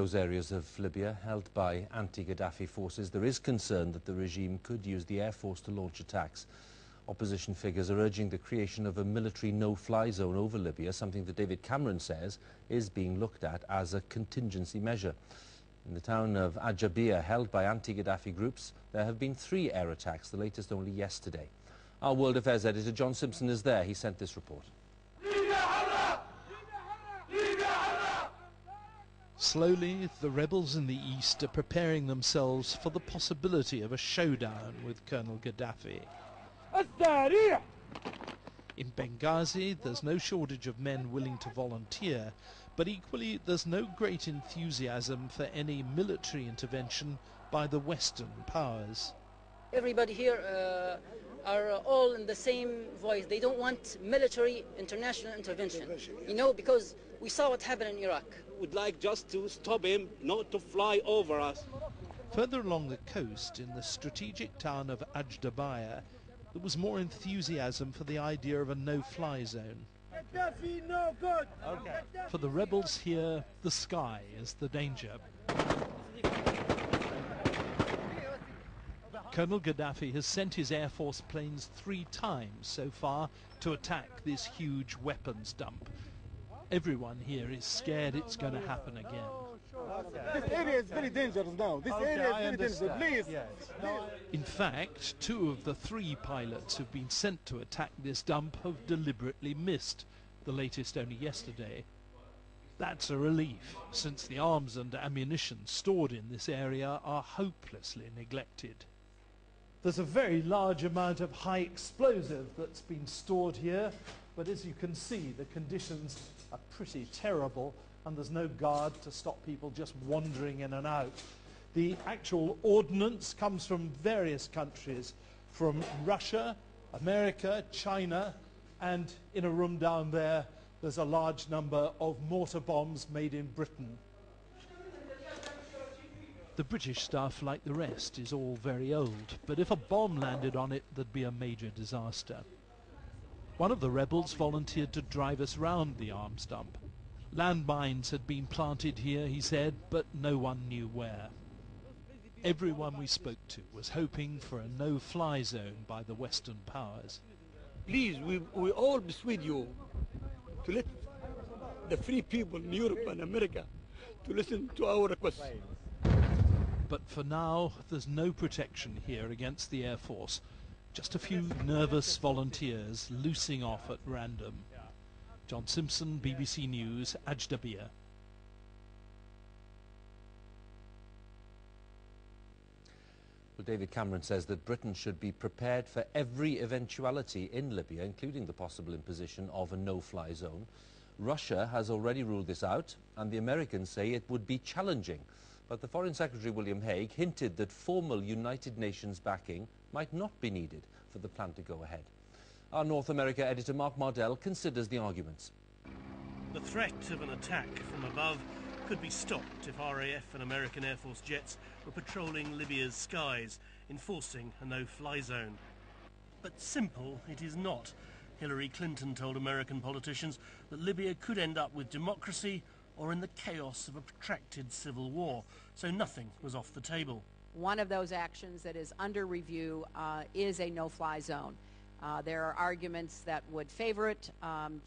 those areas of Libya held by anti-Gaddafi forces, there is concern that the regime could use the air force to launch attacks. Opposition figures are urging the creation of a military no-fly zone over Libya, something that David Cameron says is being looked at as a contingency measure. In the town of Ajabia, held by anti-Gaddafi groups, there have been 3 air attacks, the latest only yesterday. Our World Affairs editor John Simpson is there. He sent this report. Slowly, the rebels in the east are preparing themselves for the possibility of a showdown with Colonel Gaddafi. In Benghazi, there's no shortage of men willing to volunteer, but equally there's no great enthusiasm for any military intervention by the Western powers. Everybody here are all in the same voice. They don't want military international intervention, you know, because we saw what happened in Iraq. Would like just to stop him not to fly over us. Further along the coast, in the strategic town of Ajdabiya, there was more enthusiasm for the idea of a no-fly zone. Gaddafi, no good. Okay. For the rebels here, the sky is the danger. Colonel Gaddafi has sent his Air Force planes 3 times so far to attack this huge weapons dump. Everyone here is scared it's going to happen again. This area is very dangerous now. This area is very dangerous. Please. Yes. In fact, 2 of the 3 pilots who've been sent to attack this dump have deliberately missed, the latest only yesterday. That's a relief, since the arms and ammunition stored in this area are hopelessly neglected. There's a very large amount of high explosive that's been stored here, but as you can see, the conditions are pretty terrible, and there's no guard to stop people just wandering in and out. The actual ordnance comes from various countries, from Russia, America, China, and in a room down there, there's a large number of mortar bombs made in Britain. The British stuff, like the rest, is all very old, but if a bomb landed on it, there'd be a major disaster. One of the rebels volunteered to drive us round the arms dump. Landmines had been planted here, he said, but no one knew where. Everyone we spoke to was hoping for a no-fly zone by the Western powers. Please, we all persuade you to let the free people in Europe and America to listen to our requests. But for now, there's no protection here against the Air Force. Just a few nervous volunteers loosing off at random. John Simpson, BBC News, Ajdabiya. Well, David Cameron says that Britain should be prepared for every eventuality in Libya, including the possible imposition of a no-fly zone. Russia has already ruled this out, and the Americans say it would be challenging. But the Foreign Secretary William Hague hinted that formal United Nations backing might not be needed for the plan to go ahead. Our North America editor Mark Mardell considers the arguments. The threat of an attack from above could be stopped if RAF and American Air Force jets were patrolling Libya's skies, enforcing a no-fly zone. But simple it is not. Hillary Clinton told American politicians that Libya could end up with democracy or in the chaos of a protracted civil war, so nothing was off the table. One of those actions that is under review is a no-fly zone. There are arguments that would favor it,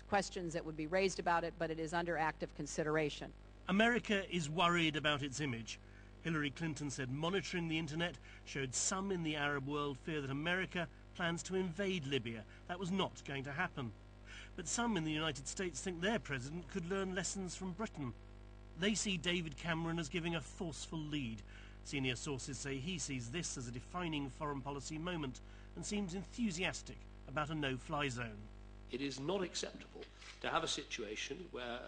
questions that would be raised about it, but it is under active consideration. America is worried about its image. Hillary Clinton said monitoring the internet showed some in the Arab world fear that America plans to invade Libya. That was not going to happen. But some in the United States think their president could learn lessons from Britain. They see David Cameron as giving a forceful lead. Senior sources say he sees this as a defining foreign policy moment and seems enthusiastic about a no-fly zone. It is not acceptable to have a situation where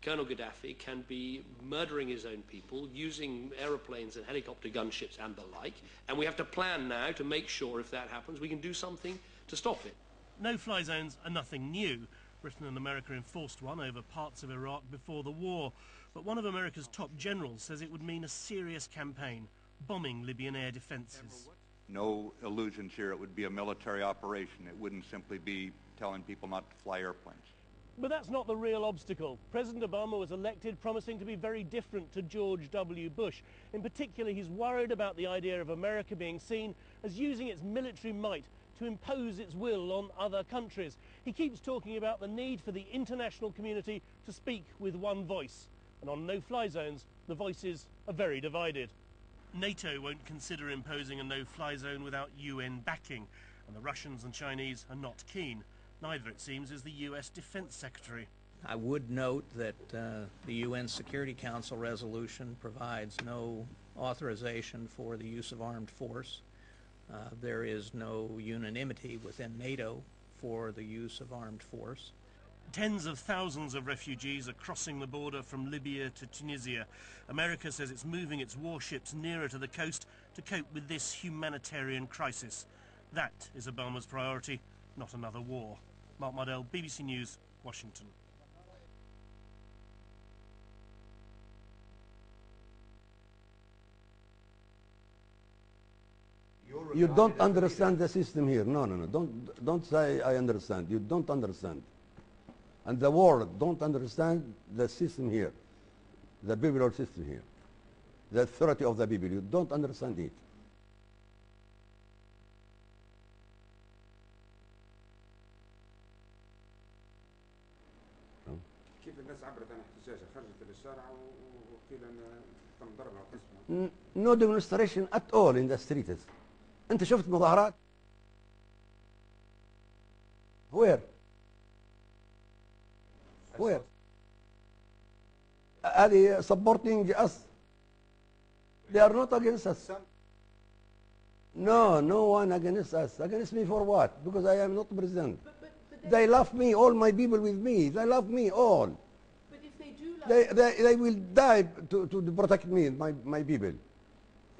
Colonel Gaddafi can be murdering his own people, using aeroplanes and helicopter gunships and the like, and we have to plan now to make sure if that happens we can do something to stop it. No-fly zones are nothing new. Britain and America enforced one over parts of Iraq before the war, but one of America's top generals says it would mean a serious campaign, bombing Libyan air defences. No illusions here, it would be a military operation. It wouldn't simply be telling people not to fly airplanes. But that's not the real obstacle. President Obama was elected promising to be very different to George W. Bush. In particular, he's worried about the idea of America being seen as using its military might to impose its will on other countries. He keeps talking about the need for the international community to speak with one voice. And on no-fly zones, the voices are very divided. NATO won't consider imposing a no-fly zone without UN backing, and the Russians and Chinese are not keen. Neither, it seems, is the US Defense Secretary. I would note that the UN Security Council resolution provides no authorization for the use of armed force. There is no unanimity within NATO for the use of armed force. Tens of thousands of refugees are crossing the border from Libya to Tunisia. America says it's moving its warships nearer to the coast to cope with this humanitarian crisis. That is Obama's priority, not another war. Mark Mardell, BBC News, Washington. You don't understand the system here. No. Don't say I understand. You don't understand. And the world don't understand the system here, the biblical system here, the authority of the people. You don't understand it. كيف الناس عبرت عن احتجاجها خرجت للشارع وقيل ان تم ضربها وقصفها. No demonstration at all in the streets. أنت شفت مظاهرات؟ Where? Where? هذه supporting us. They are not against us. No one against us. Against me for what? Because I am not president. They love me, all my people with me. They love me all. But if they do love they will die to protect me, my people.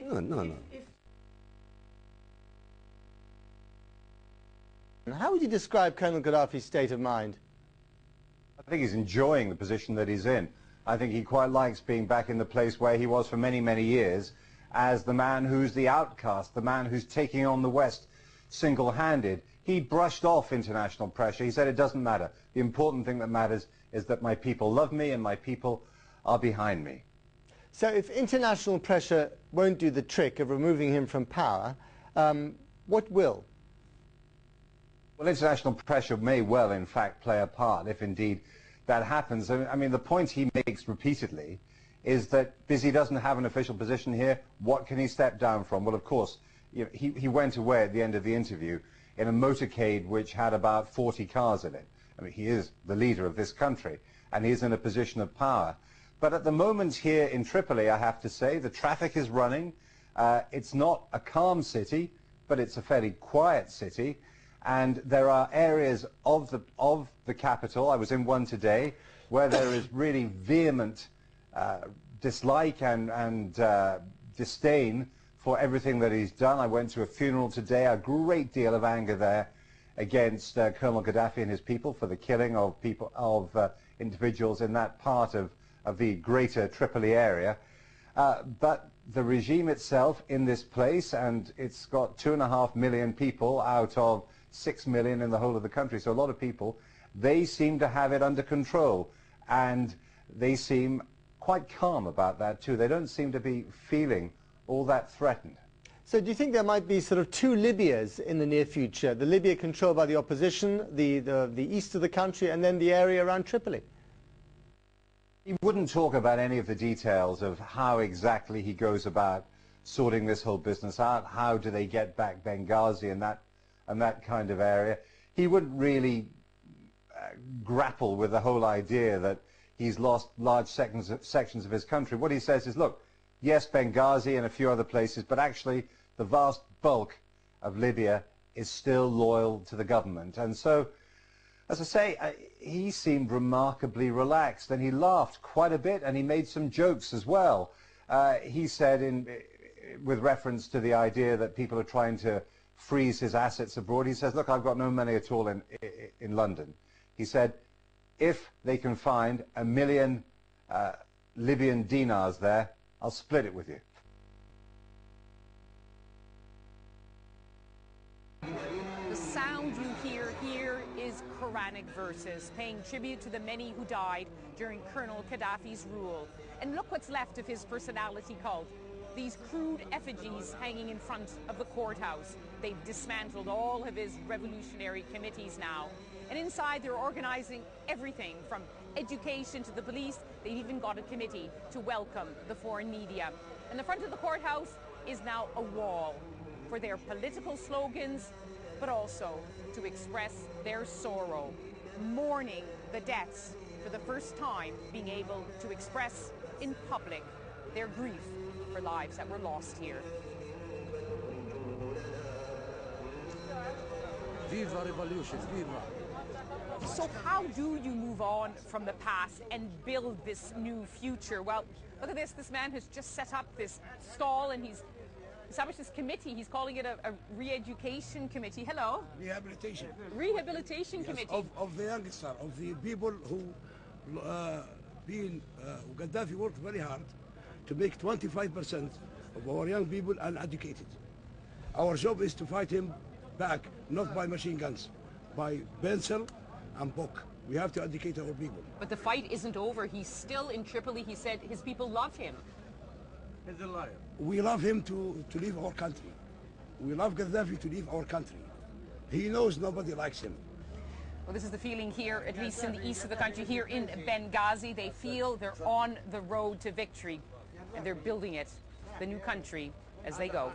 No. How would you describe Colonel Gaddafi's state of mind? I think he's enjoying the position that he's in. I think he quite likes being back in the place where he was for many, many years as the man who's the outcast, the man who's taking on the West single-handed. He brushed off international pressure. He said it doesn't matter. The important thing that matters is that my people love me and my people are behind me. So if international pressure won't do the trick of removing him from power, what will? Well, international pressure may well, in fact, play a part if indeed that happens. I mean, the point he makes repeatedly is that because he doesn't have an official position here, what can he step down from? Well, of course, you know, he went away at the end of the interview in a motorcade which had about 40 cars in it. I mean, he is the leader of this country, and he is in a position of power. But at the moment here in Tripoli, I have to say, the traffic is running. It's not a calm city, but it's a fairly quiet city. And there are areas of the capital, I was in one today, where there is really vehement dislike and disdain for everything that he's done. I went to a funeral today, a great deal of anger there against Colonel Gaddafi and his people for the killing of individuals in that part of the greater Tripoli area. But the regime itself in this place, and it's got 2.5 million people out of 6 million in the whole of the country, so a lot of people, they seem to have it under control, and they seem quite calm about that too. They don't seem to be feeling all that threatened. So do you think there might be sort of two Libyas in the near future? The Libya controlled by the opposition, the east of the country, and then the area around Tripoli? He wouldn't talk about any of the details of how exactly he goes about sorting this whole business out. How do they get back Benghazi and that kind of area? He wouldn't really grapple with the whole idea that he's lost large sections of his country. What he says is, look, yes, Benghazi and a few other places, but actually the vast bulk of Libya is still loyal to the government. And so, as I say, he seemed remarkably relaxed, and he laughed quite a bit, and he made some jokes as well. He said, with reference to the idea that people are trying to freeze his assets abroad, he says, look, I've got no money at all in London. He said, if they can find 1 million Libyan dinars there, I'll split it with you. The sound you hear here is Quranic verses, paying tribute to the many who died during Colonel Gaddafi's rule. And look what's left of his personality cult. These crude effigies hanging in front of the courthouse. They've dismantled all of his revolutionary committees now. And inside they're organizing everything from education to the police. They've even got a committee to welcome the foreign media. And the front of the courthouse is now a wall for their political slogans, but also to express their sorrow, mourning the deaths, for the first time being able to express in public their grief for lives that were lost here. Viva revolution, viva! So how do you move on from the past and build this new future? Well, look at this. This man has just set up this stall and he's established this committee. He's calling it a re-education committee. Hello? Rehabilitation. Rehabilitation committee. Of the youngster, of the people who Gaddafi worked very hard to make 25% of our young people uneducated. Our job is to fight him back, not by machine guns, by pencil and book. We have to educate our people. But the fight isn't over. He's still in Tripoli. He said his people love him. He's a liar. We love him to leave our country. We love Gaddafi to leave our country. He knows nobody likes him. Well, this is the feeling here, at least in the east of the country, here in Benghazi. They feel they're on the road to victory, and they're building it, the new country, as they go.